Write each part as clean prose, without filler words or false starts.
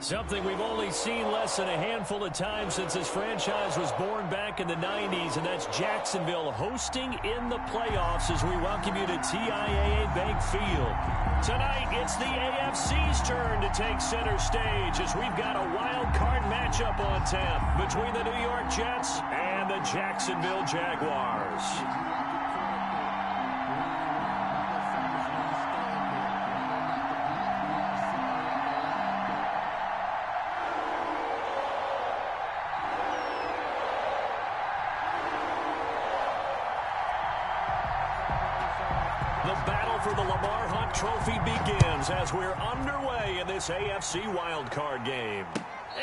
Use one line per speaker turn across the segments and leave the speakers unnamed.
Something we've only seen less than a handful of times since this franchise was born back in the 90s, and that's Jacksonville hosting in the playoffs as we welcome you to TIAA Bank Field. Tonight, it's the AFC's turn to take center stage as we've got a wild card matchup on tap between the New York Jets and the Jacksonville Jaguars. The battle for the Lamar Hunt Trophy begins as we're underway in this AFC wildcard game.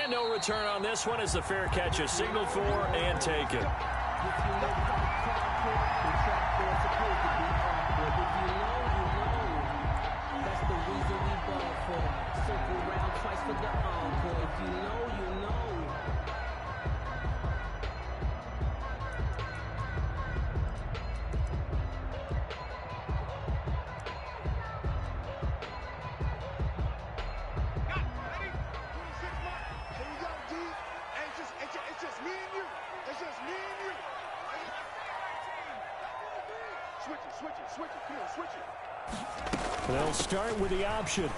And no return on this one as the fair catch is signaled for and taken. They'll start with the option.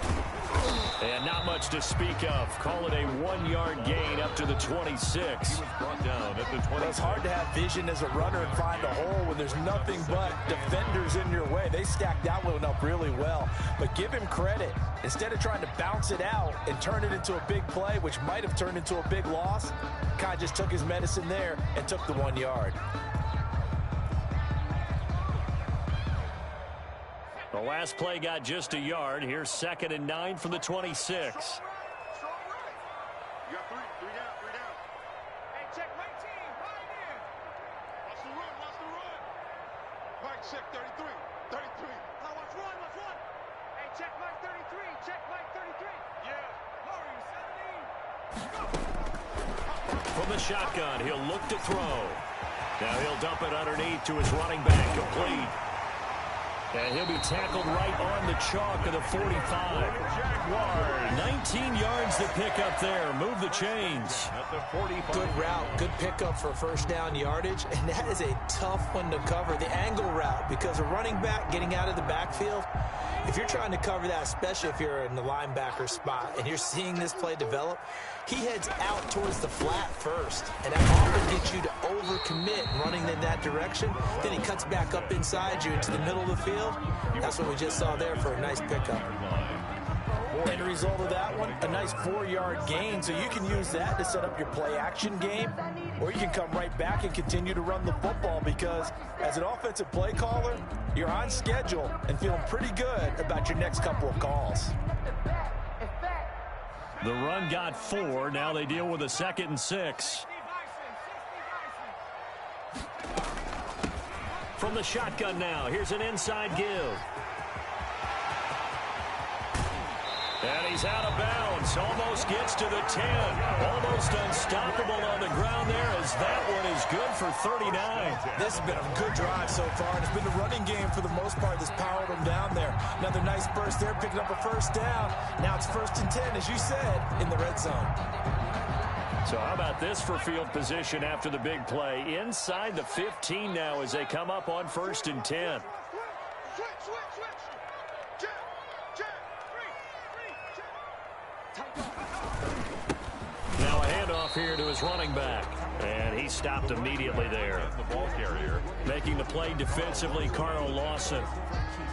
And not much to speak of. Call it a 1-yard gain up to the 26. He was brought down at the 20.
It's hard to have vision as a runner and find a hole when there's nothing but defenders in your way. They stacked that one up really well. But give him credit. Instead of trying to bounce it out and turn it into a big play, which might have turned into a big loss, kind of just took his medicine there and took the 1 yard.
The last play got just a yard. Here's 2nd and 9 from the 26.
You got three down. Hey, check my team, right in. Watch the run. Mike, check 33. Oh, watch run. Hey, check Mike 33. Yeah. Hurry, 17. Go.
From the shotgun, he'll look to throw. Now he'll dump it underneath to his running back, complete. And he'll be tackled right on the chalk of the 45. Jaguars. 19 yards to pick up there. Move the chains.
At the 45. Good route. Good pickup for first down yardage. And that is a tough one to cover. The angle route, because a running back getting out of the backfield, if you're trying to cover that, especially if you're in the linebacker spot and you're seeing this play develop, he heads out towards the flat first. And that often gets you to overcommit running in that direction. Then he cuts back up inside you into the middle of the field. That's what we just saw there for a nice pickup. End result of that one, a nice 4-yard gain. So you can use that to set up your play-action game, or you can come right back and continue to run the football because as an offensive play caller, you're on schedule and feeling pretty good about your next couple of calls.
The run got 4. Now they deal with a 2nd and 6. From the shotgun now, here's an inside give. And he's out of bounds. Almost gets to the 10. Almost unstoppable on the ground there as that one is good for 39.
This has been a good drive so far, and it's been the running game for the most part that's powered them down there. Another nice burst there, picking up a first down. Now it's 1st and 10, as you said, in the red zone.
So how about this for field position after the big play? Inside the 15 now as they come up on 1st and 10. Now a handoff here to his running back. And he stopped immediately there.
The ball carrier.
Making the play defensively, Carl Lawson.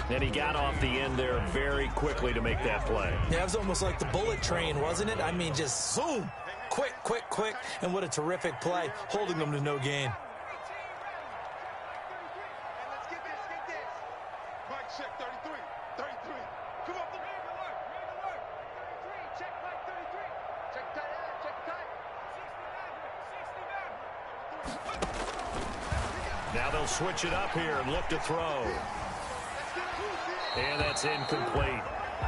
And he got off the end there very quickly to make that play.
Yeah, it was almost like the bullet train, wasn't it? I mean, just zoom. Quick. And what a terrific play, holding them to no gain.
Let's get this. Mike, check 33. Come on, the man to work. 33, check Mike 33. Check tight end, check tight. 69.
Now they'll switch it up here and look to throw. And that's incomplete.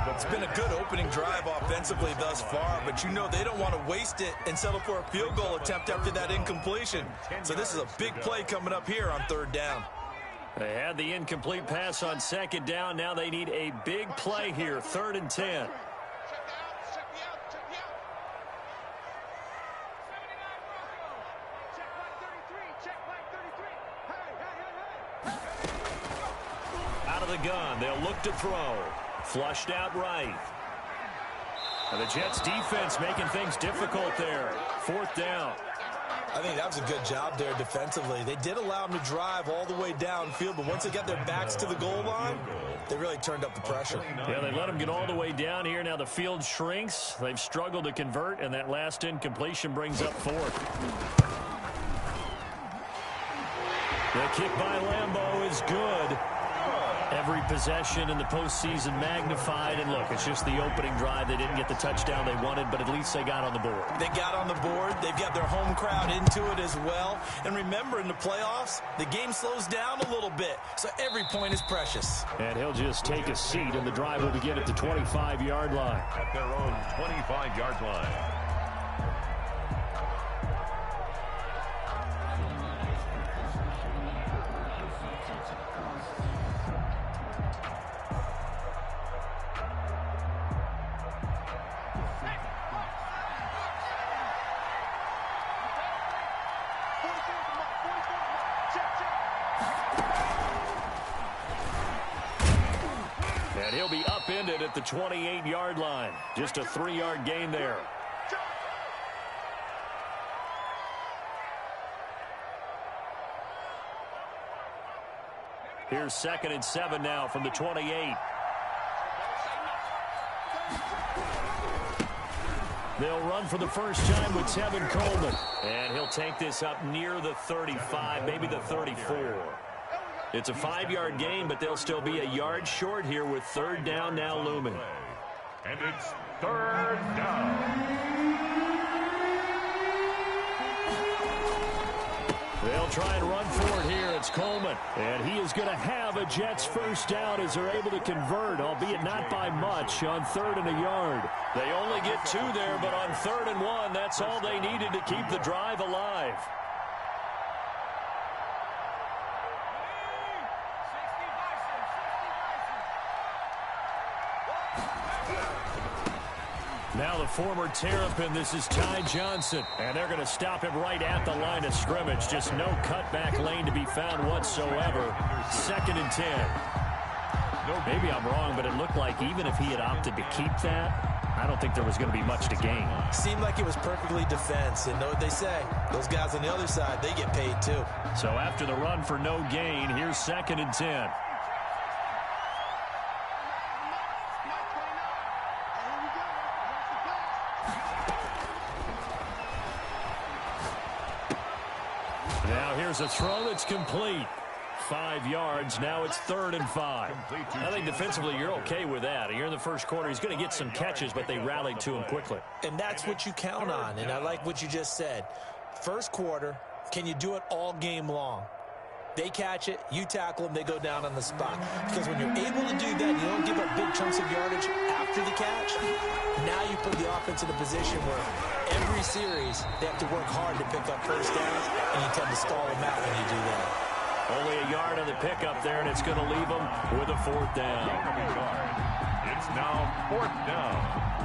It's been a good opening drive offensively thus far, but you know they don't want to waste it and settle for a field goal attempt after that incompletion. So this is a big play coming up here on 3rd down.
They had the incomplete pass on 2nd down. Now they need a big play here, 3rd and 10. the gun. They'll look to throw. Flushed out right. And the Jets defense making things difficult there. 4th down.
I think that was a good job there defensively. They did allow them to drive all the way downfield, but once they got their backs to the goal line, they really turned up the pressure.
Yeah, they let them get all the way down here. Now the field shrinks. They've struggled to convert, and that last incompletion brings up 4th. The kick by Lambeau is good. Every possession in the postseason magnified. And look, it's just the opening drive. They didn't get the touchdown they wanted, but at least they got on the board.
They got on the board. They've got their home crowd into it as well. And remember, in the playoffs, the game slows down a little bit. So every point is precious.
And he'll just take a seat, and the drive will begin at the 25-yard line.
At their own 25-yard line.
And he'll be upended at the 28-yard line. Just a 3-yard gain there. Here's 2nd and 7 now from the 28. They'll run for the first time with Tevin Coleman. And he'll take this up near the 35, maybe the 34. It's a 5-yard gain, but they'll still be a yard short here with 3rd down now looming.
And it's 3rd down.
They'll try and run for it here. It's Coleman. And he is going to have a Jets first down as they're able to convert, albeit not by much, on 3rd and a yard. They only get 2 there, but on 3rd and 1, that's all they needed to keep the drive alive. Now the former Terrapin, this is Ty Johnson. And they're going to stop him right at the line of scrimmage. Just no cutback lane to be found whatsoever. 2nd and 10. Maybe I'm wrong, but it looked like even if he had opted to keep that, I don't think there was going to be much to gain.
Seemed like it was perfectly defense. And know what they say? Those guys on the other side, they get paid too.
So after the run for no gain, here's 2nd and 10. Now here's a throw that's complete. 5 yards. Now it's 3rd and 5. I think defensively you're okay with that. You're in the first quarter. He's going to get some catches, but they rallied to him quickly.
And that's what you count on. And I like what you just said. First quarter, can you do it all game long? They catch it, you tackle them, they go down on the spot. Because when you're able to do that, you don't give up big chunks of yardage after the catch. Now you put the offense in a position where every series they have to work hard to pick up first downs, and you tend to stall them out when you do that.
Only a yard on the pickup there, and it's going to leave them with a 4th down.
It's now 4th down.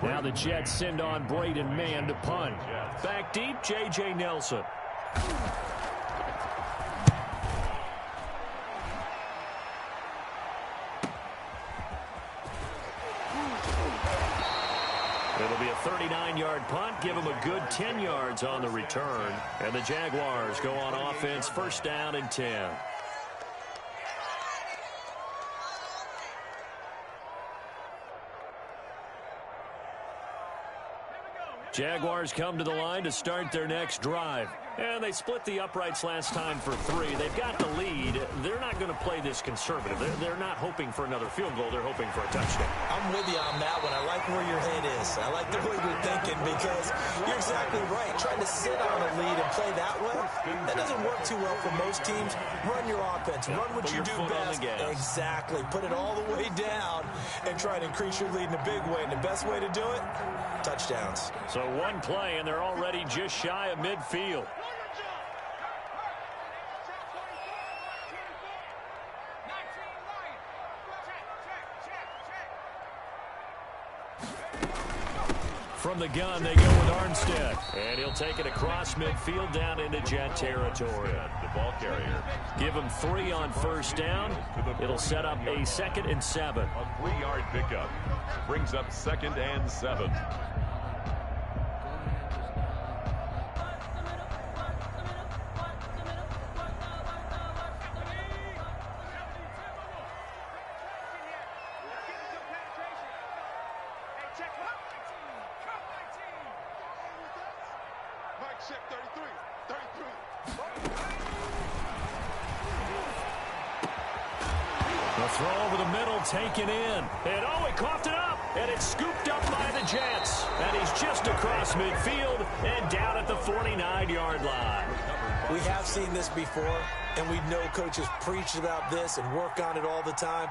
Now the Jets send on Braden Mann to punt. Back deep, J.J. Nelson. It'll be a 39-yard punt. Give them a good 10 yards on the return. And the Jaguars go on offense, 1st down and 10. Jaguars come to the line to start their next drive. And they split the uprights last time for 3. They've got the lead. They're not going to play this conservative. They're not hoping for another field goal. They're hoping for a touchdown.
I'm with you on that one. I like where your head is. I like the way you're thinking because you're exactly right. Trying to sit on a lead and play that way, that doesn't work too well for most teams. Run your offense. Run what you do best. Exactly. Put it all the way down and try to increase your lead in a big way. And the best way to do it, touchdowns.
So one play, and they're already just shy of midfield. From the gun, they go with Armstead. And he'll take it across midfield down into Jet territory.
The ball carrier.
Give him 3 on first down. It'll set up a 2nd and 7.
A 3-yard pickup. Brings up 2nd and 7.
Check 33.
The throw over the middle taken in. And he coughed it up. And it's scooped up by the Jets. And he's just across midfield and down at the 49-yard line.
We have seen this before, and we know coaches preach about this and work on it all the time.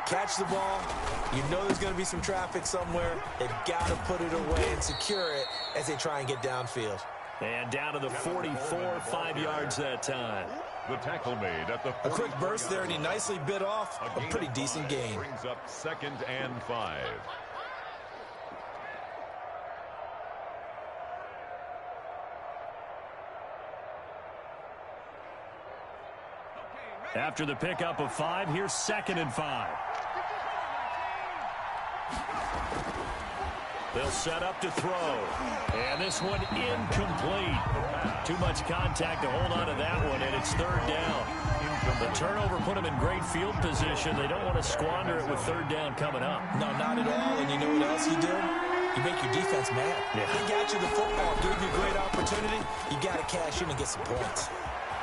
Catch the ball. You know there's going to be some traffic somewhere. They've got to put it away and secure it as they try and get downfield.
And down to the 44, 5 yards that time.
The tackle made at the 44.
A quick burst there, and he nicely bit off a pretty decent gain.
Brings up 2nd and 5.
After the pickup of 5, here's 2nd and 5. They'll set up to throw. And this one incomplete. Too much contact to hold on to that one, and it's 3rd down. The turnover put them in great field position. They don't want to squander it with 3rd down coming up.
No, not at all. And you know what else you do? You make your defense mad.
Yeah.
They got you the football, gave you a great opportunity. You got to cash in and get some points.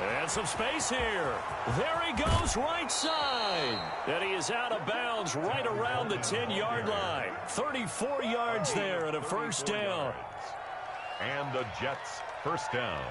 And some space here. There he goes, right side. And he is out of bounds right around the 10-yard line. 34 yards there and a 1st down.
And the Jets' 1st down.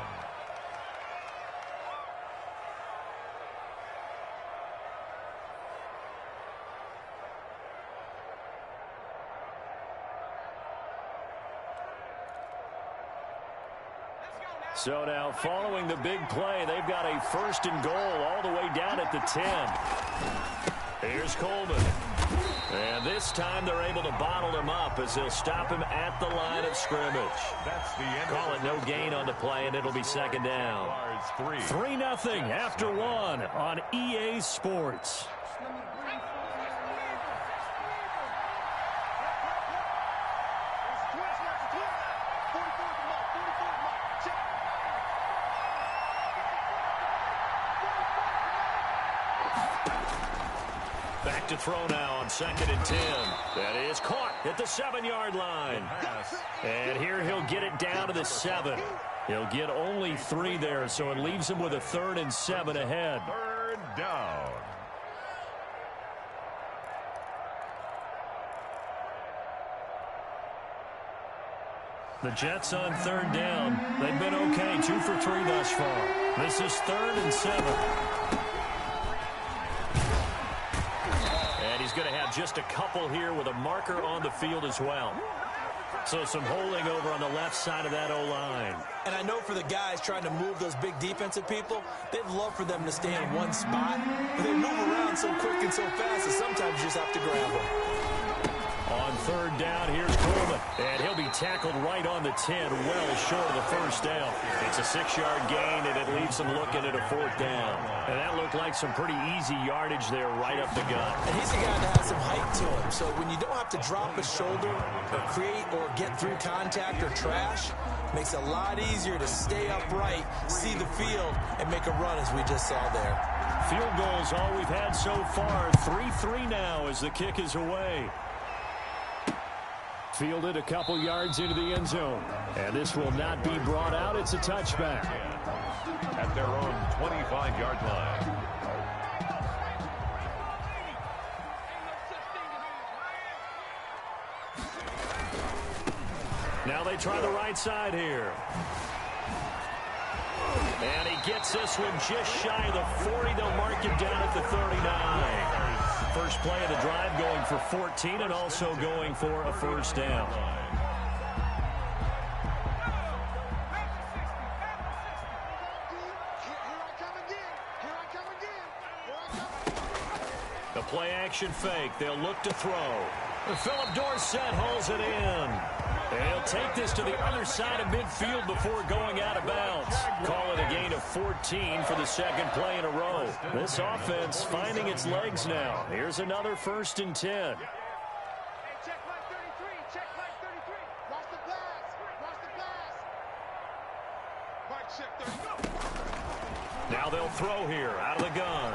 So now, following the big play, they've got a 1st and goal all the way down at the 10. Here's Coleman. And this time they're able to bottle him up as they'll stop him at the line of scrimmage.
That's the end.
Call it no gain on the play, and it'll be 2nd down. 3-0 after 1 on EA Sports. Back to throw now on 2nd and 10. That is caught at the 7-yard line. And here he'll get it down to the 7. He'll get only 3 there, so it leaves him with a 3rd and 7 ahead.
3rd down.
The Jets on 3rd down. They've been okay, 2 for 3 thus far. This is 3rd and 7. And he's going to have just a couple here with a marker on the field as well. So some holding over on the left side of that O-line.
And I know for the guys trying to move those big defensive people, they'd love for them to stay in one spot. But they move around so quick and so fast that sometimes you just have to grab them.
On 3rd down, here's Coleman. And he'll be tackled right on the 10, well short of the 1st down. It's a 6-yard gain, and it leaves him looking at a 4th down. And that looked like some pretty easy yardage there right up the gut.
And he's a guy that has some height to him. So when you don't have to drop a shoulder or create or get through contact or trash, makes it a lot easier to stay upright, see the field, and make a run as we just saw there.
Field goals all we've had so far. 3-3 now as the kick is away. Fielded a couple yards into the end zone. And this will not be brought out. It's a touchback.
At their own 25-yard line.
Now they try the right side here. And he gets this one just shy of the 40. They'll mark him down at the 39. First play of the drive going for 14 and also going for a 1st down. The play action fake. They'll look to throw. Philip Dorsett hauls it in. And he'll take this to the other side of midfield before going out of bounds. Call it a gain of 14 for the second play in a row. This offense finding its legs now. Here's another 1st and 10. Now they'll throw here out of the gun.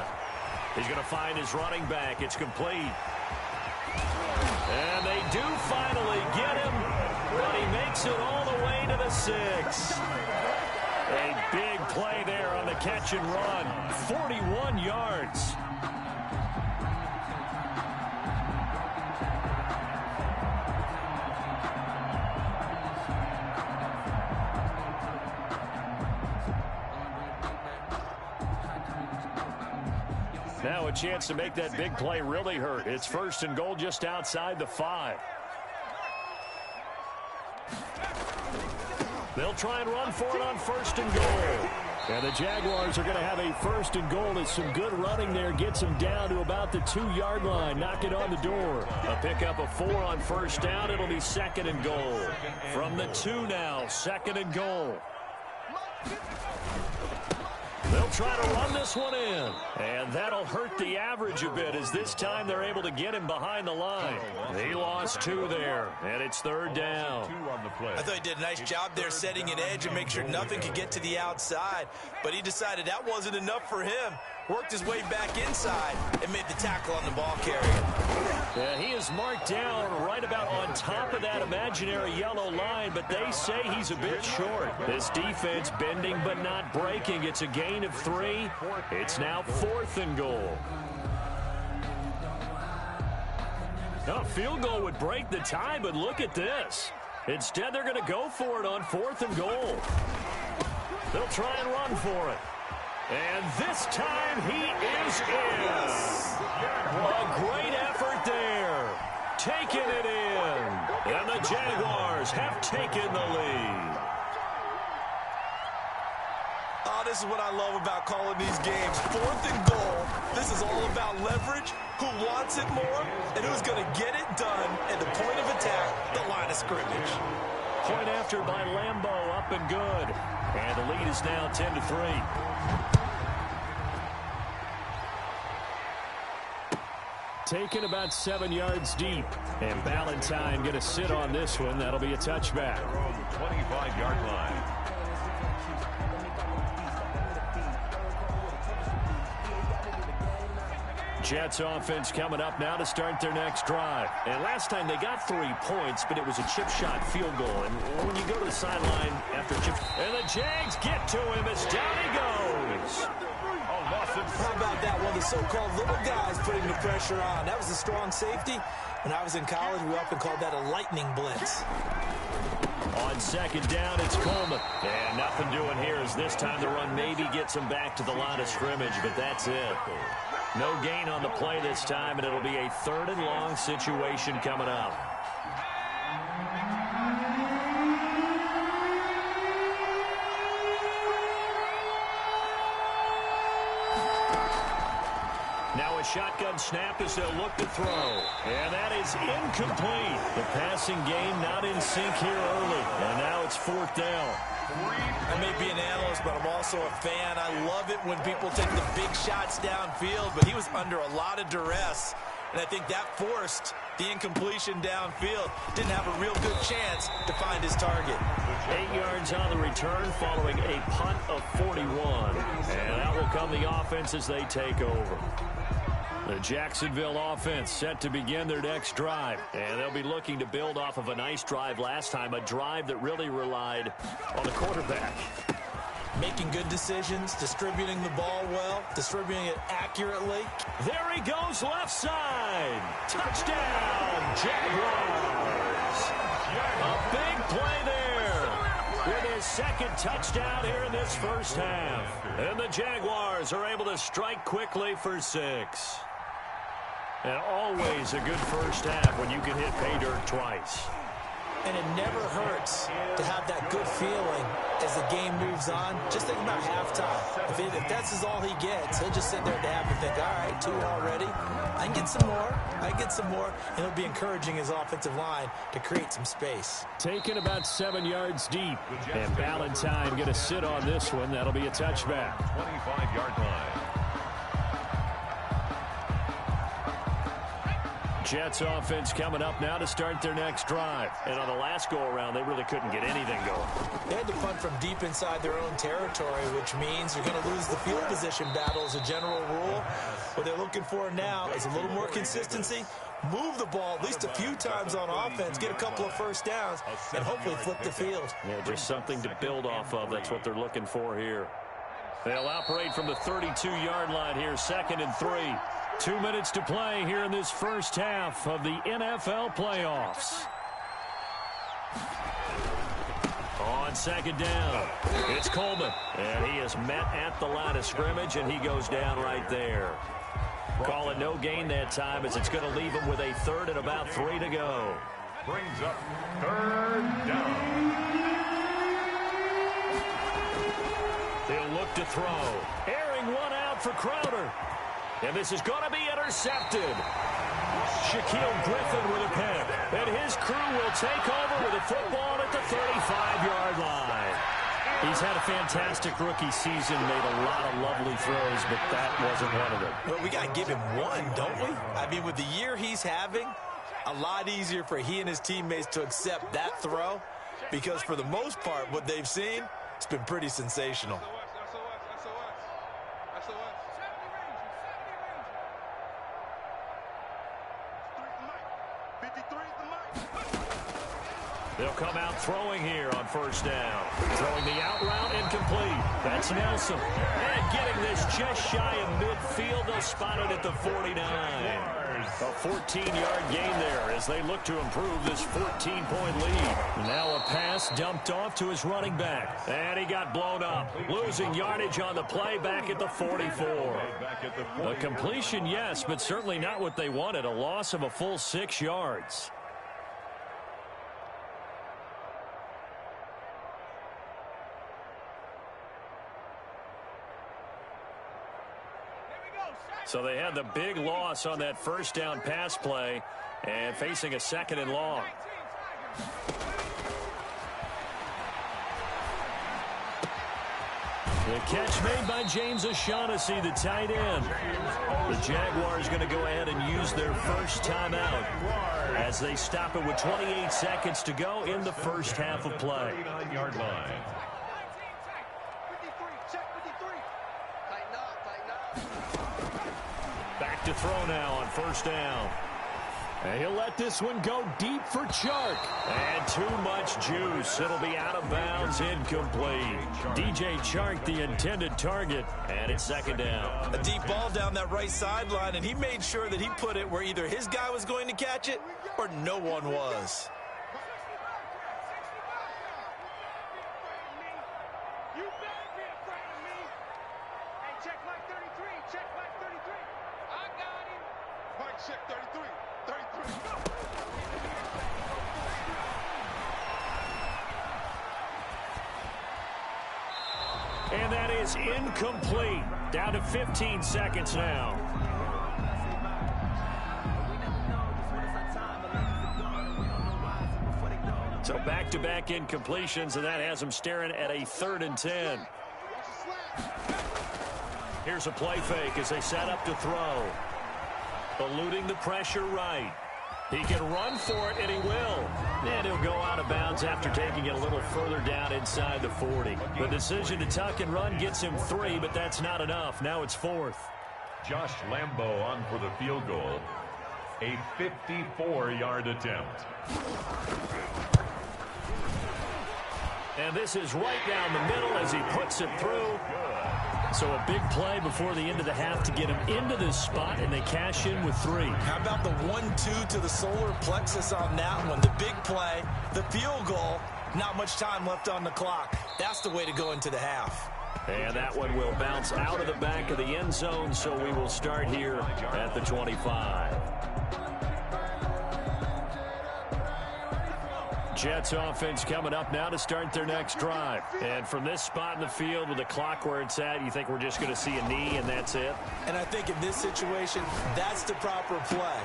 He's going to find his running back. It's complete. And they do finally get him, but he makes it all the way to the 6. A big play there on the catch and run. 41 yards. Now a chance to make that big play really hurt. It's 1st and goal just outside the 5. They'll try and run for it on 1st and goal. And the Jaguars are going to have a 1st and goal. It's some good running there. Gets them down to about the 2-yard line. Knock it on the door. A pickup of 4 on 1st down. It'll be 2nd and goal. From the 2 now, 2nd and goal. They'll try to run this one in. And that'll hurt the average a bit as this time they're able to get him behind the line. He lost 2 there, and it's 3rd down.
I thought he did a nice job there setting an edge and make sure nothing could get to the outside. But he decided that wasn't enough for him. Worked his way back inside and made the tackle on the ball carrier.
Yeah, he is marked down right about on top of that imaginary yellow line, but they say he's a bit short. This defense bending but not breaking. It's a gain of 3. It's now 4th and goal. A field goal would break the tie, but look at this. Instead, they're going to go for it on 4th and goal. They'll try and run for it. And this time he is in. A great effort there. Taking it in. And the Jaguars have taken the lead.
Oh, this is what I love about calling these games. 4th and goal. This is all about leverage, who wants it more, and who's going to get it done at the point of attack, the line of scrimmage.
Point after by Lambeau, up and good. And the lead is now 10-3. Taken about 7 yards deep. And Ballantyne going to sit on this one. That'll be a touchback.
25-yard line.
Jets offense coming up now to start their next drive. And last time they got 3 points, but it was a chip shot field goal. And when you go to the sideline after chip, and the Jags get to him as down he goes.
How about that? One of the so-called little guys putting the pressure on. That was a strong safety. When I was in college, we often called that a lightning blitz.
On 2nd down, it's Coleman. And nothing doing here as this time the run maybe gets him back to the line of scrimmage, but that's it. No gain on the play this time, and it'll be a 3rd and long situation coming up. Now a shotgun snap as they'll look to throw. And that is incomplete. The passing game not in sync here early. And now it's 4th down.
I may be an analyst, but I'm also a fan. I love it when people take the big shots downfield, but he was under a lot of duress. And I think that forced the incompletion downfield. Didn't have a real good chance to find his target.
8 yards on the return following a punt of 41. And out will come the offense as they take over. The Jacksonville offense set to begin their next drive. And they'll be looking to build off of a nice drive last time, a drive that really relied on the quarterback.
Making good decisions, distributing the ball well, distributing it accurately.
There he goes, left side. Touchdown, Jaguars. A big play there with his 2nd touchdown here in this 1st half. And the Jaguars are able to strike quickly for 6. And always a good 1st half when you can hit pay dirt twice.
And it never hurts to have that good feeling as the game moves on. Just think about halftime. If that's all he gets, he'll just sit there at the half and think, all right, 2 already. I can get some more. I can get some more. And he'll be encouraging his offensive line to create some space.
Taken about 7 yards deep. And Valentine going to sit on this one. That'll be a touchback.
25-yard line.
Jets offense coming up now to start their next drive. And on the last go-around, they really couldn't get anything going.
They had to punt from deep inside their own territory, which means you're going to lose the field position battle as a general rule. What they're looking for now is a little more consistency. Move the ball at least a few times on offense, get a couple of first downs, and hopefully flip the field.
Yeah, just something to build off of. That's what they're looking for here. They'll operate from the 32-yard line here, 2nd and 3. 2 minutes to play here in this first half of the NFL playoffs. On 2nd down, it's Coleman. And he is met at the line of scrimmage, and he goes down right there. Call it no gain that time, as it's going to leave him with a 3rd and about 3 to go.
Brings up 3rd down.
They'll look to throw. Airing one out for Crowder. And this is going to be intercepted. Shaquille Griffin with a pick. And his crew will take over with a football at the 35-yard line. He's had a fantastic rookie season, made a lot of lovely throws, but that wasn't one of them.
Well, we got to give him one, don't we? I mean, with the year he's having, a lot easier for he and his teammates to accept that throw, because for the most part, what they've seen, it's been pretty sensational.
They'll come out throwing here on 1st down. Throwing the out route incomplete. That's Nelson. And getting this just shy of midfield. They'll spot it at the 49. A 14-yard gain there as they look to improve this 14-point lead. Now a pass dumped off to his running back. And he got blown up. Losing yardage on the play back at the 44. A completion, yes, but certainly not what they wanted. A loss of a full 6 yards. So they had the big loss on that 1st down pass play and facing a 2nd and long. The catch made by James O'Shaughnessy, the tight end. The Jaguars going to go ahead and use their first timeout as they stop it with 28 seconds to go in the first half of play.
39-yard line.
Back to throw now on 1st down. And he'll let this one go deep for Chark. And too much juice. It'll be out of bounds, incomplete. DJ Chark, the intended target, and it's 2nd down.
A deep ball down that right sideline, and he made sure that he put it where either his guy was going to catch it or no one was.
And that is incomplete. Down to 15 seconds now. So back-to-back incompletions, and that has them staring at a 3rd and 10. Here's a play fake as they set up to throw. Eluding the pressure right. He can run for it, and he will. And he'll go out of bounds after taking it a little further down inside the 40. The decision to tuck and run gets him 3, but that's not enough. Now it's 4th.
Josh Lambo on for the field goal. A 54-yard attempt.
And this is right down the middle as he puts it through. So a big play before the end of the half to get him into this spot, and they cash in with 3.
How about the 1-2 to the solar plexus on that one? The big play, the field goal, not much time left on the clock. That's the way to go into the half.
And that one will bounce out of the back of the end zone, so we will start here at the 25. Jets offense coming up now to start their next drive. And from this spot in the field with the clock where it's at, you think we're just going to see a knee and that's it?
And I think in this situation, that's the proper play.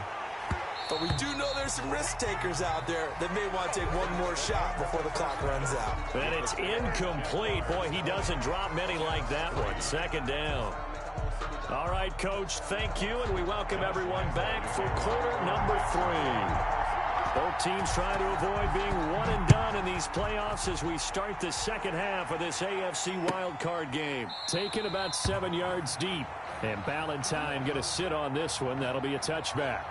But we do know there's some risk takers out there that may want to take one more shot before the clock runs out.
And it's incomplete. Boy, he doesn't drop many like that one. Second down. All right, Coach, thank you, and we welcome everyone back for quarter number 3. Both teams try to avoid being one and done in these playoffs as we start the second half of this AFC Wildcard game. Taken about 7 yards deep, and Ballantyne going to sit on this one. That'll be a touchback.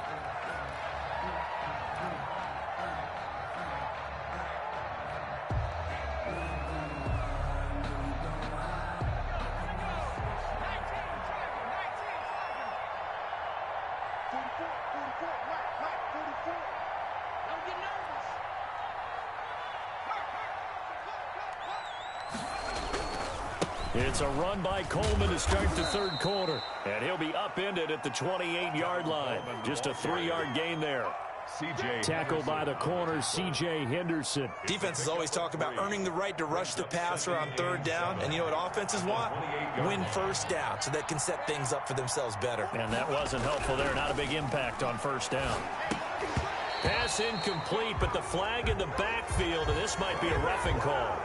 It's a run by Coleman to start the third quarter. And he'll be upended at the 28-yard line. Just a 3-yard gain there. Tackled by the corner, C.J. Henderson.
Defenses always talk about earning the right to rush the passer on third down. And you know what offenses want? Win first down so they can set things up for themselves better.
And that wasn't helpful there. Not a big impact on first down. Pass incomplete, but the flag in the backfield, and this might be a roughing call.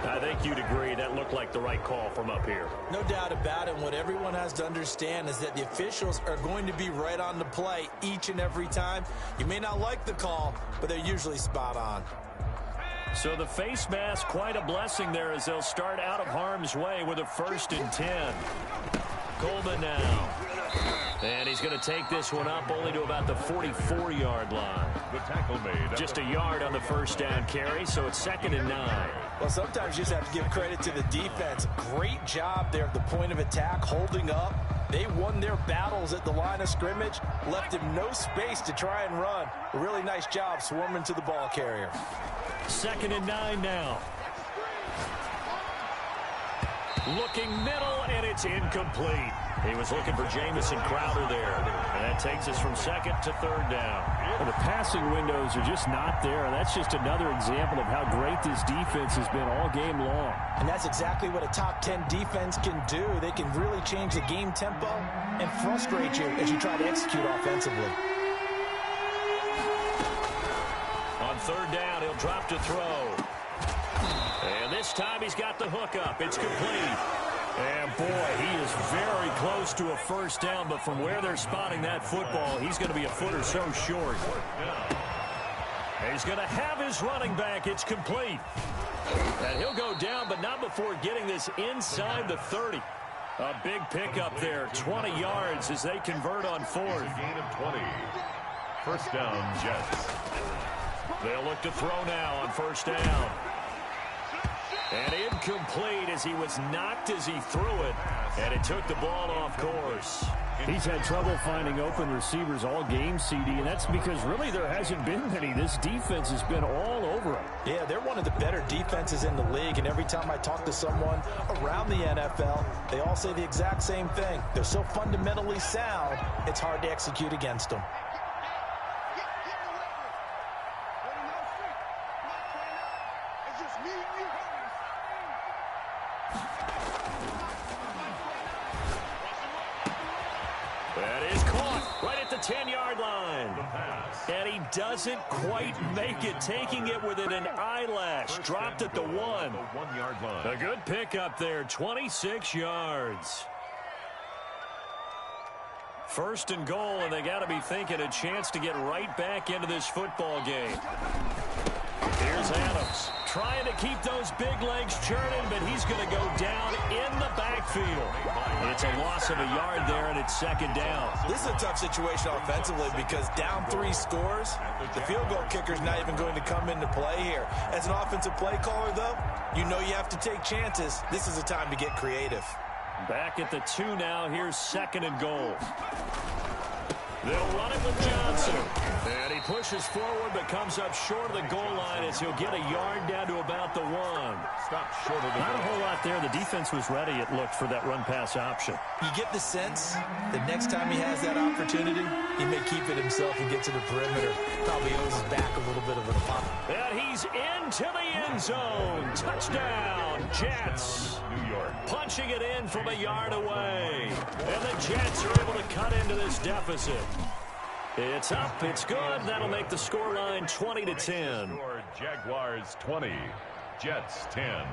I think you'd agree that looked like the right call from up here.
No doubt about it. What everyone has to understand is that the officials are going to be right on the play each and every time. You may not like the call, but they're usually spot on.
So the face mask, quite a blessing there as they'll start out of harm's way with a 1st and 10. Coleman now. And he's going to take this one up only to about the 44-yard line.
The tackle made.
Just a yard on the first down carry, so it's 2nd and 9.
Well, sometimes you just have to give credit to the defense. Great job there at the point of attack, holding up. They won their battles at the line of scrimmage, left him no space to try and run. A really nice job swarming to the ball carrier.
2nd and 9 now. Looking middle, and it's incomplete. He was looking for Jamison Crowder there. And that takes us from 2nd to 3rd down.
Well, the passing windows are just not there. That's just another example of how great this defense has been all game long.
And that's exactly what a top 10 defense can do. They can really change the game tempo and frustrate you as you try to execute offensively.
On 3rd down, he'll drop to throw. And this time he's got the hook up. It's complete. And, boy, he is very close to a first down, but from where they're spotting that football, he's going to be a foot or so short. And he's going to have his running back. It's complete. And he'll go down, but not before getting this inside the 30. A big pickup there, 20 yards as they convert on 4th.
Gain of 20. First down, Jets.
They'll look to throw now on 1st down. And incomplete as he was knocked as he threw it. And it took the ball off course.
He's had trouble finding open receivers all game, CD, and that's because really there hasn't been many. This defense has been all over him.
Yeah, they're one of the better defenses in the league, and every time I talk to someone around the NFL, they all say the exact same thing. They're so fundamentally sound, it's hard to execute against them.
That is caught right at the 10-yard line. And he doesn't quite make it, taking it within an eyelash. Dropped at the 1.
1-yard line.
A good pickup there, 26 yards. 1st and goal, and they got to be thinking a chance to get right back into this football game. Here's Adams trying to keep those big legs churning, but he's going to go down in the backfield. It's a loss of a yard there, and it's 2nd down.
This is a tough situation offensively because down 3 scores, the field goal kicker's not even going to come into play here. As an offensive play caller, though, you know you have to take chances. This is a time to get creative.
Back at the 2 now. Here's 2nd and goal. They'll run it with Johnson. And he pushes forward but comes up short of the goal line as he'll get a yard down to about the 1.
Stop short of the
Not a whole lot there. The defense was ready, it looked, for that run-pass option.
You get the sense that next time he has that opportunity, he may keep it himself and get to the perimeter. Probably owes his back a little bit of an apology.
And he's into the end zone. Touchdown, Jets.
New York.
Punching it in from a yard away. And the Jets are able to cut into this deficit. It's up. It's good. That'll make the scoreline 20-10.
Score Jaguars 20, Jets 10.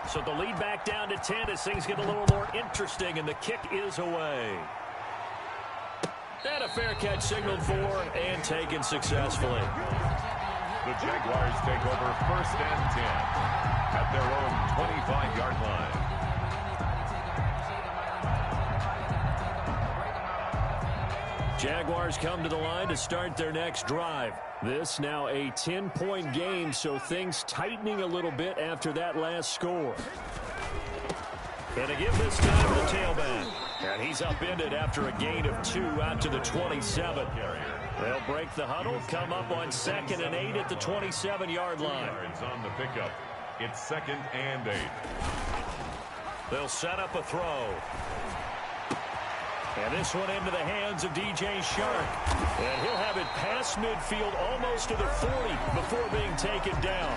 So the lead back down to 10 as things get a little more interesting, and the kick is away. And a fair catch signaled for and taken successfully.
The Jaguars take over 1st and 10 at their own 25-yard line.
Jaguars come to the line to start their next drive. This now a 10-point game, so things tightening a little bit after that last score. And to give this time to the tailback. And he's upended after a gain of 2 out to the 27. They'll break the huddle, come up on 2nd and 8 at the 27-yard line.
Yards on the pickup. It's 2nd and 8.
They'll set up a throw. And this one into the hands of DJ Shark. And he'll have it past midfield almost to the 40 before being taken down.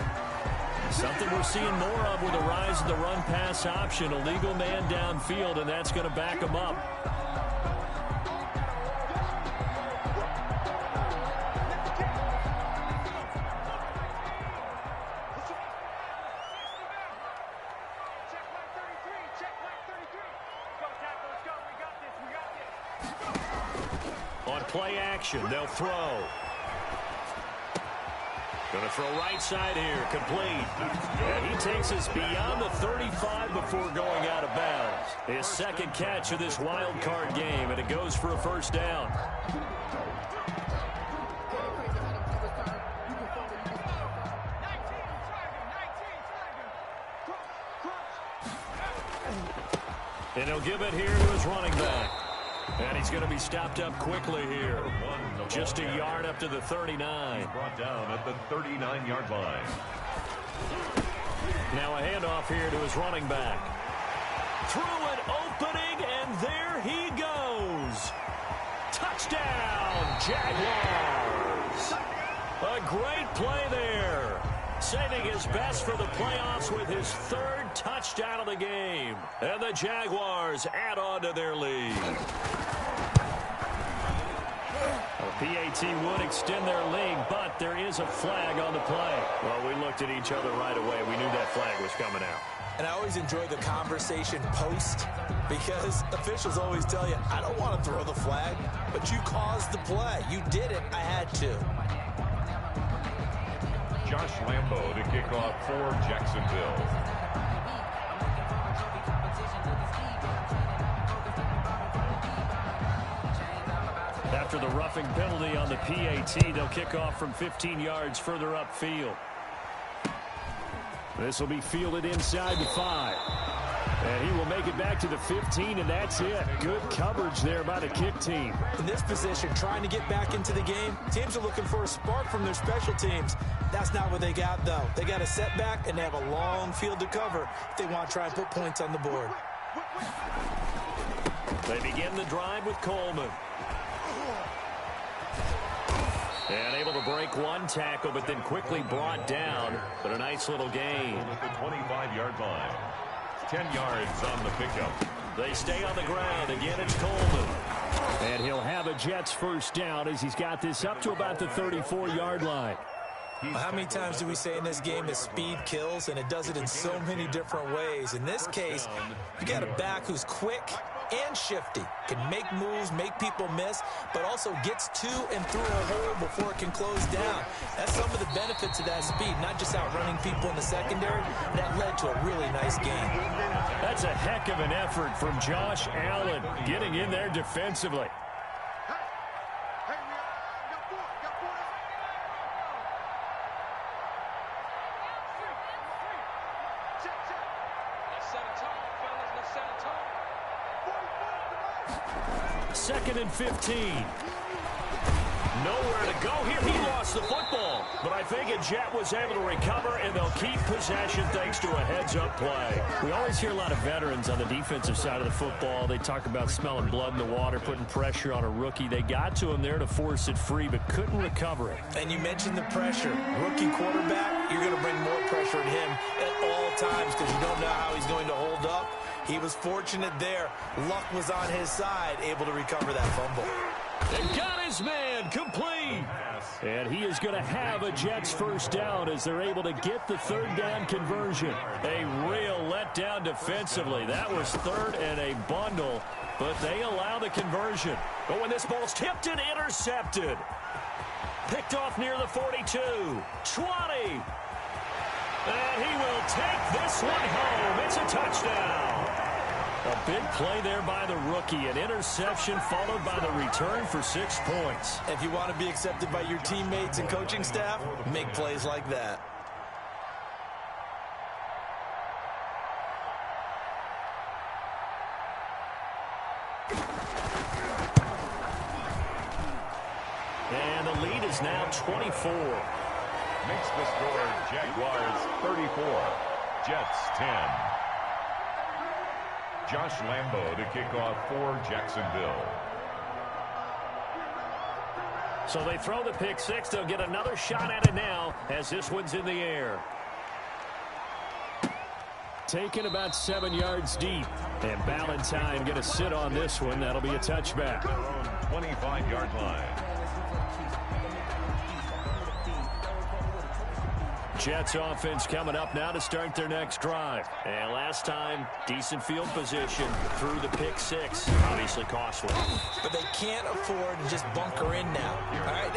Something we're seeing more of with the rise of the run-pass option. A legal man downfield, and that's going to back him up. On play action, they'll throw. Going to throw right side here, complete. And he takes us beyond the 35 before going out of bounds. His 2nd catch of this wild card game, and it goes for a 1st down. And he'll give it here to his running back. And he's going to be stopped up quickly here. Just a yard up to the 39.
He's brought down at the 39-yard line.
Now a handoff here to his running back. Through an opening, and there he goes. Touchdown, Jaguars. A great play there. Saving his best for the playoffs with his 3rd touchdown of the game. And the Jaguars add on to their lead. The PAT would extend their lead, but there is a flag on the play. Well, we looked at each other right away. We knew that flag was coming out.
And I always enjoy the conversation post because officials always tell you, I don't want to throw the flag, but you caused the play. You did it. I had to.
Josh Lambo to kick off for Jacksonville.
After the roughing penalty on the PAT, they'll kick off from 15 yards further upfield. This will be fielded inside the 5. And he will make it back to the 15, and that's it. Good coverage there by the kick team.
In this position, trying to get back into the game, teams are looking for a spark from their special teams. That's not what they got, though. They got a setback, and they have a long field to cover if they want to try and put points on the board.
They begin the drive with Coleman. And able to break one tackle, but then quickly brought down. But a nice little gain.
At the 25-yard line. 10 yards on the pickup.
They stay on the ground. Again, it's Coleman. And he'll have a Jets 1st down as he's got this up to about the 34-yard line.
How many times do we say in this game that speed kills, and it does it in so many different ways? In this case, you got a back who's quick and shifty, can make moves, make people miss, but also gets to and through a hole before it can close down. That's some of the benefits of that speed, not just outrunning people in the secondary. That led to a really nice game.
That's a heck of an effort from Josh Allen, getting in there defensively. 2nd and 15. Nowhere to go here. He lost the football. But I think a Jet was able to recover, and they'll keep possession thanks to a heads-up play.
We always hear a lot of veterans on the defensive side of the football. They talk about smelling blood in the water, putting pressure on a rookie. They got to him there to force it free, but couldn't recover it.
And you mentioned the pressure. Rookie quarterback, you're going to bring more pressure at him at all times because you don't know how he's going to hold up. He was fortunate there. Luck was on his side, able to recover that fumble.
They got his man complete.
And he is going to have a Jets first down as they're able to get the 3rd down conversion.
A real letdown defensively. That was 3rd and a bundle, but they allow the conversion. But when this ball's tipped and intercepted. Picked off near the 42. 20. And he will take this one home. It's a touchdown. A big play there by the rookie. An interception followed by the return for 6 points.
If you want to be accepted by your teammates and coaching staff, make plays like that.
And the lead is now 24.
Makes the score Jaguars 34, Jets 10. Josh Lambo to kick off for Jacksonville.
So they throw the pick six. They'll get another shot at it now as this one's in the air.
Taken about 7 yards deep. And Ballantyne going to sit on this one. That'll be a touchback.
25-yard line.
Jets offense coming up now to start their next drive. And last time, decent field position through the pick six. Obviously costly.
But they can't afford to just bunker in now. All right,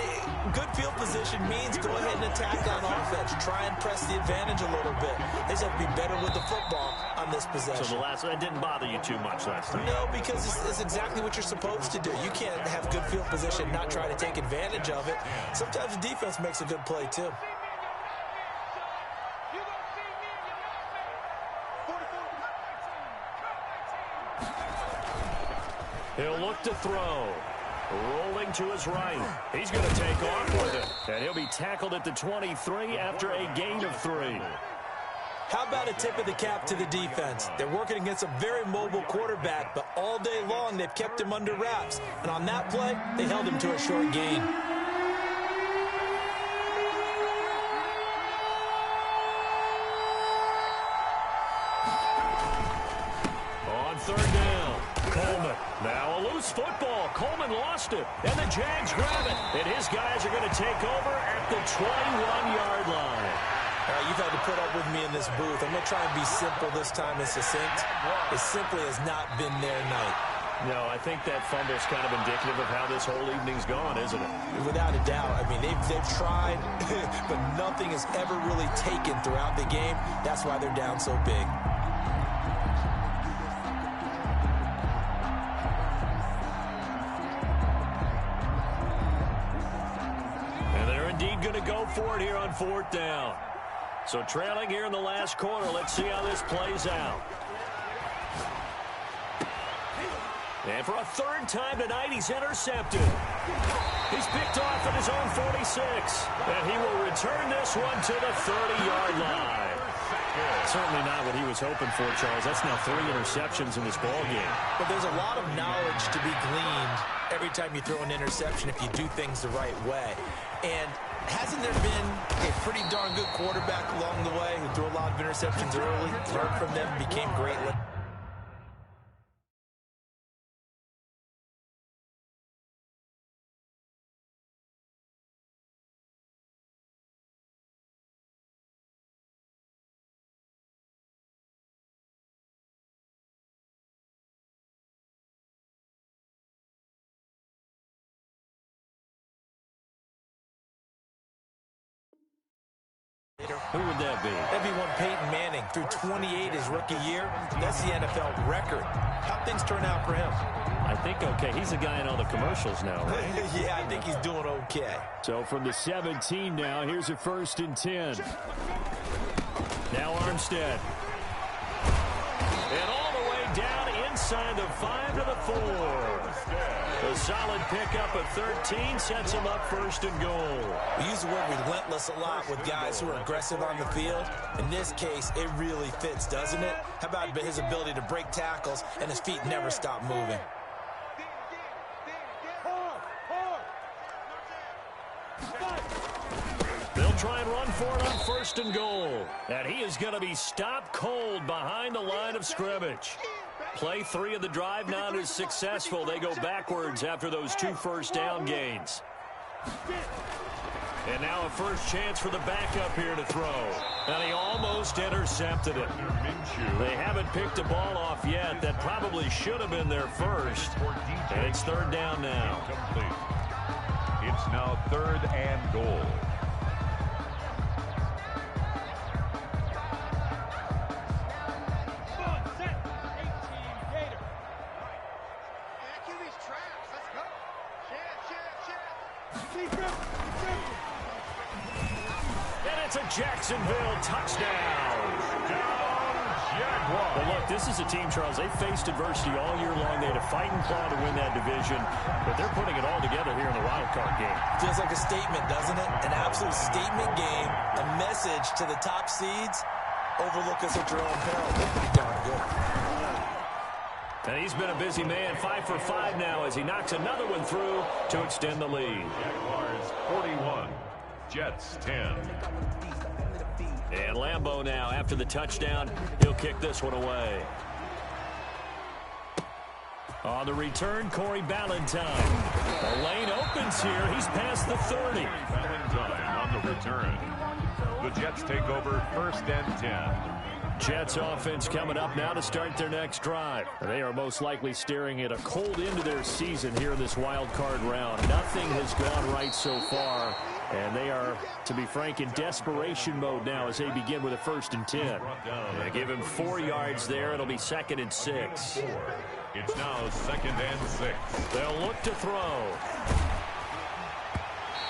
good field position means go ahead and attack on offense. Try and press the advantage a little bit. They just have to be better with the football on this possession.
So the last one didn't bother you too much last time?
No, because it's exactly what you're supposed to do. You can't have good field position, not try to take advantage of it. Sometimes the defense makes a good play, too.
He'll look to throw. Rolling to his right. He's going to take off with it. And he'll be tackled at the 23 after a gain of 3.
How about a tip of the cap to the defense? They're working against a very mobile quarterback, but all day long they've kept him under wraps. And on that play, they held him to a short gain.
On 3rd down. Coleman. Now a loose football. Coleman lost it. And the Jags grab it. And his guys are going to take over at the 21-yard line.
You've had to put up with me in this booth. I'm going to try and be simple this time and succinct. It simply has not been their night.
No, I think that fumble's kind of indicative of how this whole evening's gone, isn't it?
Without a doubt. I mean, they've tried, but nothing has ever really taken throughout the game. That's why they're down so big.
Going to go for it here on 4th down. So trailing here in the last quarter. Let's see how this plays out. And for a 3rd time tonight, he's intercepted. He's picked off at his own 46. And he will return this one to the 30-yard line.
Certainly not what he was hoping for, Charles. That's now 3 interceptions in this ball game.
But there's a lot of knowledge to be gleaned every time you throw an interception if you do things the right way. And hasn't there been a pretty darn good quarterback along the way who threw a lot of interceptions early, learned from them, became great?
Who would that be?
That'd be one Peyton Manning. Through 28 his rookie year. That's the NFL record. How'd things turn out for him?
I think okay. He's the guy in all the commercials now, right?
Yeah, I think he's doing okay.
So from the 17 now, here's a 1st and 10. Now Armstead.
And all the way down side, the 5 to the 4. A solid pickup of 13 sets him up first and goal.
We use the word relentless a lot with guys who are aggressive on the field. In this case, it really fits, doesn't it? How about his ability to break tackles and his feet never stop moving?
They'll try and run for it on first and goal. And he is going to be stopped cold behind the line of scrimmage. Play 3 of the drive not as successful. They go backwards after those 2 first down gains. And now a first chance for the backup here to throw. And he almost intercepted it. They haven't picked a ball off yet. That probably should have been their first. And it's 3rd down now.
It's now 3rd and goal.
And it's a Jacksonville touchdown. Jaguars. Well, look, this is a team, Charles. They faced adversity all year long. They had to fight and claw to win that division, but they're putting it all together here in the Wildcard game.
Feels like a statement, doesn't it? An absolute statement game, a message to the top seeds. Overlook us at your own peril. They're pretty darn good.
And he's been a busy man, 5 for 5 now as he knocks another one through to extend the lead.
Jaguars 41, Jets 10.
And Lambeau now, after the touchdown, he'll kick this one away. On the return, Corey Ballantyne. The lane opens here. He's past the 30.
Ballantyne on the return. The Jets take over 1st and 10.
Jets offense coming up now to start their next drive. They are most likely staring at a cold end to their season here in this wild card round. Nothing has gone right so far, and they are, to be frank, in desperation mode now as they begin with a 1st and 10. They give him 4 yards there. It'll be 2nd and 6.
It's now 2nd and 6.
They'll look to throw.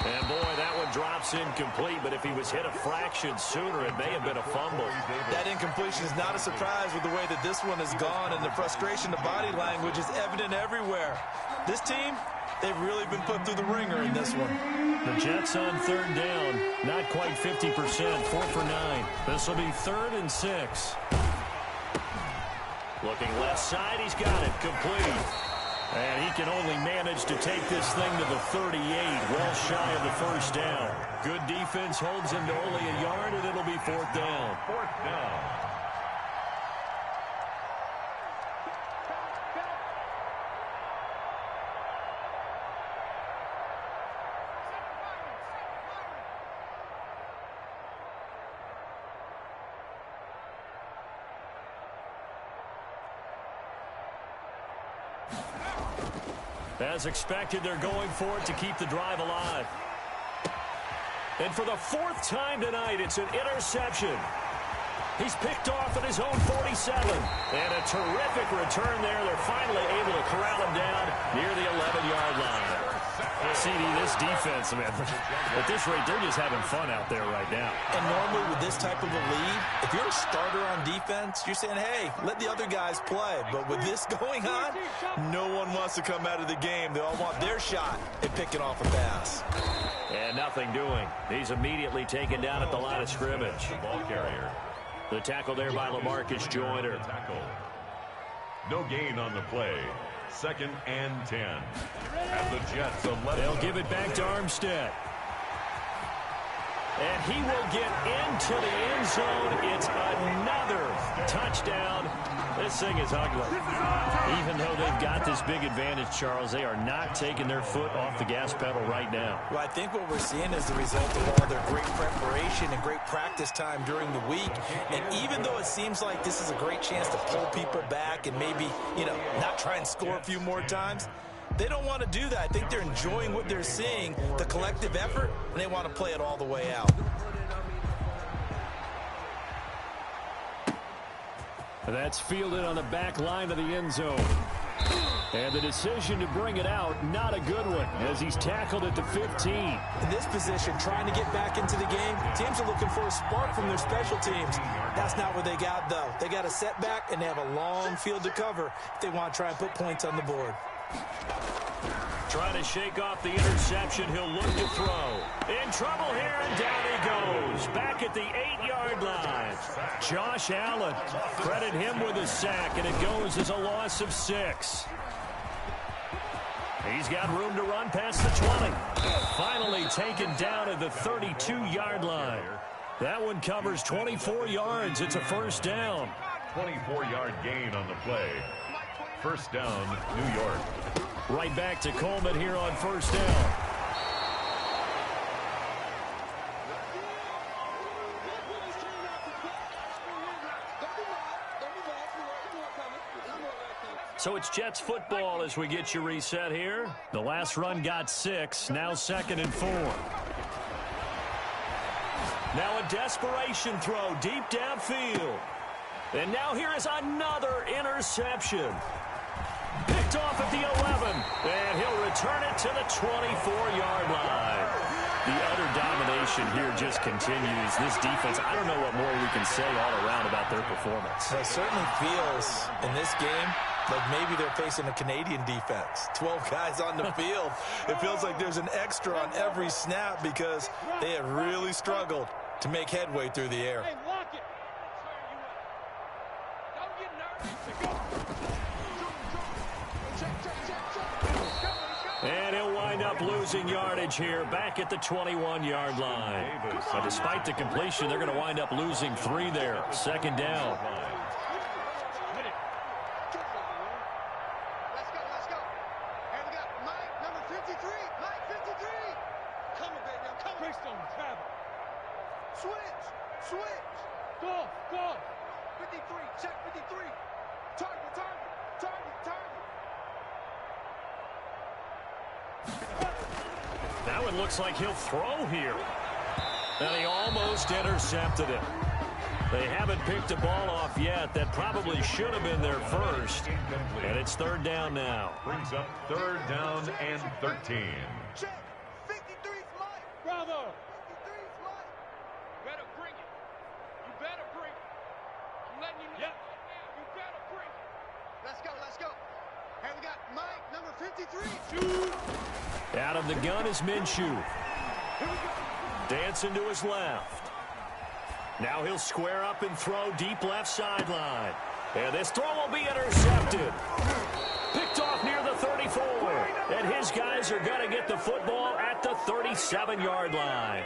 And, boy, that one drops incomplete, but if he was hit a fraction sooner, it may have been a fumble.
That incompletion is not a surprise with the way that this one has gone, and the frustration, the body language is evident everywhere. This team, they've really been put through the ringer in this one.
The Jets on 3rd down, not quite 50%, 4 for 9. This will be 3rd and 6. Looking left side, he's got it, complete. And he can only manage to take this thing to the 38, well shy of the 1st down. Good defense holds him to only a yard, and it'll be 4th down.
4th down.
As expected, they're going for it to keep the drive alive. And for the 4th time tonight, it's an interception. He's picked off at his own 47. And a terrific return there. They're finally able to corral him down near the 11-yard line. CD, this defense, man, at this rate, they're just having fun out there right now.
And normally with this type of a lead, if you're a starter on defense, you're saying, hey, let the other guys play. But with this going on, no one wants to come out of the game. They all want their shot at picking off a pass.
And nothing doing. He's immediately taken down at the line of scrimmage.
The ball carrier.
The tackle there by LaMarcus Joyner.
No gain on the play. 2nd and 10. And the Jets 11.
They'll give it back to Armstead. And he will get into the end zone. It's another touchdown. This thing is ugly. Even though they've got this big advantage, Charles, they are not taking their foot off the gas pedal right now.
Well, I think what we're seeing is the result of all their great preparation and great practice time during the week. And even though it seems like this is a great chance to pull people back and maybe, not try and score a few more times, they don't want to do that. I think they're enjoying what they're seeing, the collective effort, and they want to play it all the way out.
That's fielded on the back line of the end zone. And the decision to bring it out, not a good one, as he's tackled at the 15.
In this position, trying to get back into the game, teams are looking for a spark from their special teams. That's not what they got, though. They got a setback, and they have a long field to cover if they want to try and put points on the board.
Trying to shake off the interception. He'll look to throw. In trouble here, and down he goes. Back at the 8-yard line. Josh Allen. Credit him with a sack, and it goes as a loss of 6. He's got room to run past the 20. Finally taken down at the 32-yard line. That one covers 24 yards. It's a first down.
24-yard gain on the play. First down, New York.
Right back to Coleman here on first down. So it's Jets football as we get you reset here. The last run got 6, now 2nd and 4. Now a desperation throw deep downfield. And now here is another interception. Picked off at the 11, and he'll return it to the 24-yard line. The utter domination here just continues. This defense, I don't know what more we can say all around about their performance.
It certainly feels in this game like maybe they're facing a Canadian defense. 12 guys on the field. It feels like there's an extra on every snap because they have really struggled to make headway through the air.
Hey, lock it. Don't get nervous.
And he'll wind up losing yardage here back at the 21-yard line. But despite the completion, they're going to wind up losing 3 there. 2nd down.
Let's go. And we got Mike, number 53. Mike, 53. Come on, baby. I'm coming. Greystone, travel. Switch. Go. 53. Check 53. Target.
Now it looks like he'll throw here. And he almost intercepted it. They haven't picked the ball off yet. That probably should have been their first. And it's 3rd down now.
Brings up 3rd down and 13.
Check. 53's Mike. Bravo. 53's Mike. Better bring it. You better bring it. I'm letting you know. Yep. You better bring it. Let's go. And we got Mike, number 53. Shoot.
Out of the gun is Minshew. Dancing to his left. Now he'll square up and throw deep left sideline. And this throw will be intercepted. Picked off near the 34. And his guys are going to get the football at the 37-yard line.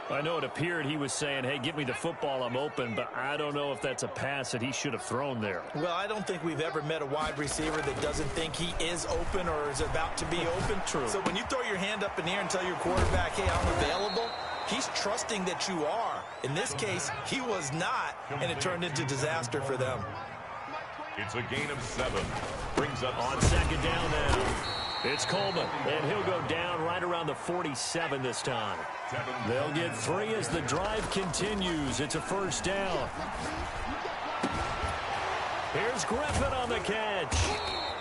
I know it appeared he was saying, hey, give me the football, I'm open, but I don't know if that's a pass that he should have thrown there.
Well, I don't think we've ever met a wide receiver that doesn't think he is open or is about to be open.
True.
So when you throw your hand up in the air and tell your quarterback, hey, I'm available, he's trusting that you are. In this case, he was not, and it turned into disaster for them.
It's a gain of 7. Brings up
on 2nd down now. It's Coleman, and he'll go down right around the 47 this time. They'll get 3 as the drive continues. It's a first down. Here's Griffin on the catch.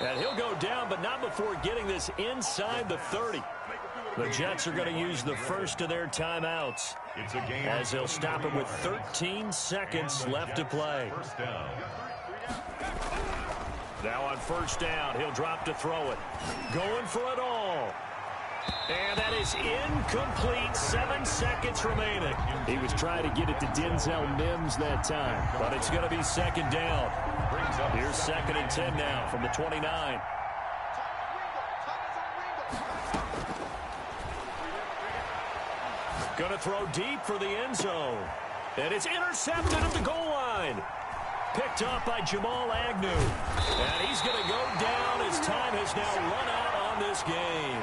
And he'll go down, but not before getting this inside the 30. The Jets are going to use the first of their timeouts as they'll stop him with 13 seconds left to play.
First down.
Now on first down, he'll drop to throw it. Going for it all. And that is incomplete. 7 seconds remaining. He was trying to get it to Denzel Mims that time, but it's going to be 2nd down. Here's 2nd and 10 now from the 29. Going to throw deep for the end zone. And it's intercepted at the goal line. Picked up by Jamal Agnew. And he's going to go down as time has now run out on this game.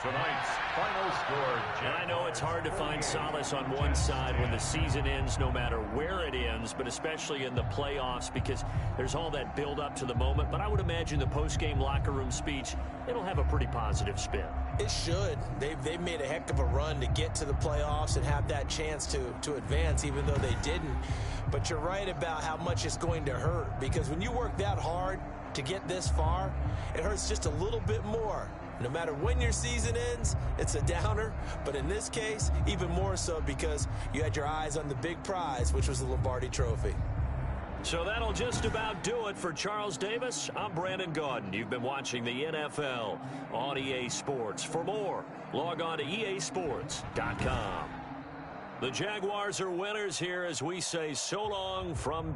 Tonight's final score.
And I know it's hard to find solace on one side when the season ends, no matter where it ends, but especially in the playoffs because there's all that build up to the moment. But I would imagine the post-game locker room speech, it'll have a pretty positive spin.
It should. They've made a heck of a run to get to the playoffs and have that chance to advance, even though they didn't. But you're right about how much it's going to hurt, because when you work that hard to get this far, it hurts just a little bit more. No matter when your season ends, it's a downer. But in this case, even more so because you had your eyes on the big prize, which was the Lombardi Trophy.
So that'll just about do it for Charles Davis. I'm Brandon Gaudin. You've been watching the NFL on EA Sports. For more, log on to easports.com. The Jaguars are winners here as we say so long from